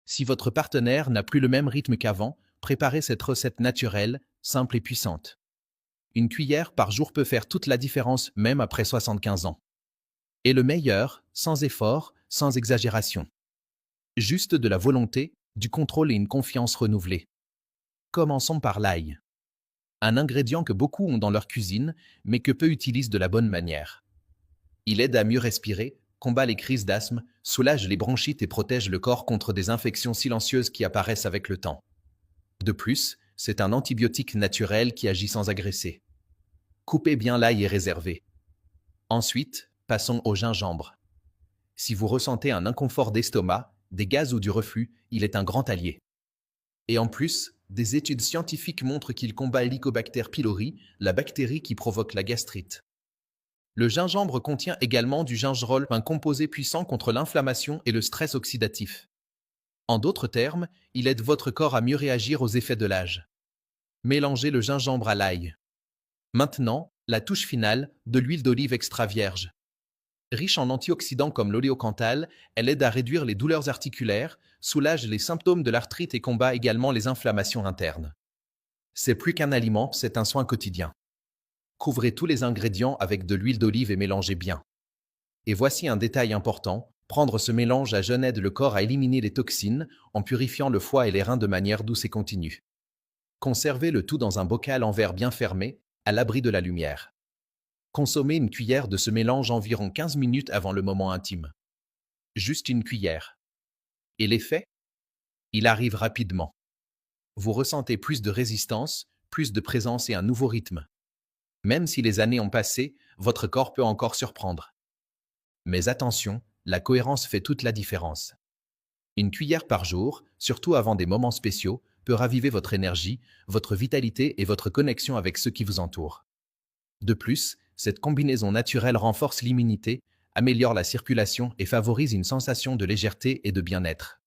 Si votre partenaire n'a plus le même rythme qu'avant, préparez cette recette naturelle, simple et puissante. Une cuillère par jour peut faire toute la différence même après 75 ans. Et le meilleur, sans effort, sans exagération. Juste de la volonté, du contrôle et une confiance renouvelée. Commençons par l'ail. Un ingrédient que beaucoup ont dans leur cuisine, mais que peu utilisent de la bonne manière. Il aide à mieux respirer, combat les crises d'asthme, soulage les bronchites et protège le corps contre des infections silencieuses qui apparaissent avec le temps. De plus, c'est un antibiotique naturel qui agit sans agresser. Coupez bien l'ail et réservez. Ensuite, passons au gingembre. Si vous ressentez un inconfort d'estomac, des gaz ou du reflux, il est un grand allié. Et en plus, des études scientifiques montrent qu'il combat l'Helicobacter pylori, la bactérie qui provoque la gastrite. Le gingembre contient également du gingerol, un composé puissant contre l'inflammation et le stress oxydatif. En d'autres termes, il aide votre corps à mieux réagir aux effets de l'âge. Mélangez le gingembre à l'ail. Maintenant, la touche finale, de l'huile d'olive extra vierge. Riche en antioxydants comme l'oléocanthal, elle aide à réduire les douleurs articulaires, soulage les symptômes de l'arthrite et combat également les inflammations internes. C'est plus qu'un aliment, c'est un soin quotidien. Couvrez tous les ingrédients avec de l'huile d'olive et mélangez bien. Et voici un détail important, prendre ce mélange à jeun aide le corps à éliminer les toxines en purifiant le foie et les reins de manière douce et continue. Conservez le tout dans un bocal en verre bien fermé, à l'abri de la lumière. Consommez une cuillère de ce mélange environ 15 minutes avant le moment intime. Juste une cuillère. Et l'effet? Il arrive rapidement. Vous ressentez plus de résistance, plus de présence et un nouveau rythme. Même si les années ont passé, votre corps peut encore surprendre. Mais attention, la cohérence fait toute la différence. Une cuillère par jour, surtout avant des moments spéciaux, peut raviver votre énergie, votre vitalité et votre connexion avec ceux qui vous entourent. De plus, cette combinaison naturelle renforce l'immunité, améliore la circulation et favorise une sensation de légèreté et de bien-être.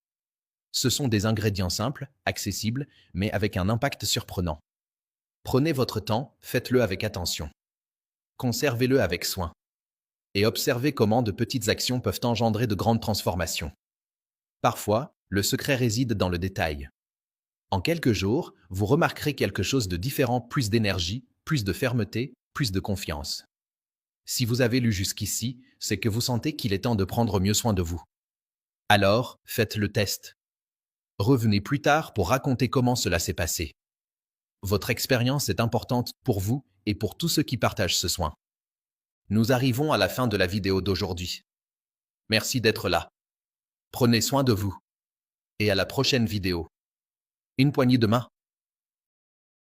Ce sont des ingrédients simples, accessibles, mais avec un impact surprenant. Prenez votre temps, faites-le avec attention. Conservez-le avec soin. Et observez comment de petites actions peuvent engendrer de grandes transformations. Parfois, le secret réside dans le détail. En quelques jours, vous remarquerez quelque chose de différent, plus d'énergie, plus de fermeté, plus de confiance. Si vous avez lu jusqu'ici, c'est que vous sentez qu'il est temps de prendre mieux soin de vous. Alors, faites le test. Revenez plus tard pour raconter comment cela s'est passé. Votre expérience est importante pour vous et pour tous ceux qui partagent ce soin. Nous arrivons à la fin de la vidéo d'aujourd'hui. Merci d'être là. Prenez soin de vous. Et à la prochaine vidéo. Une poignée de main.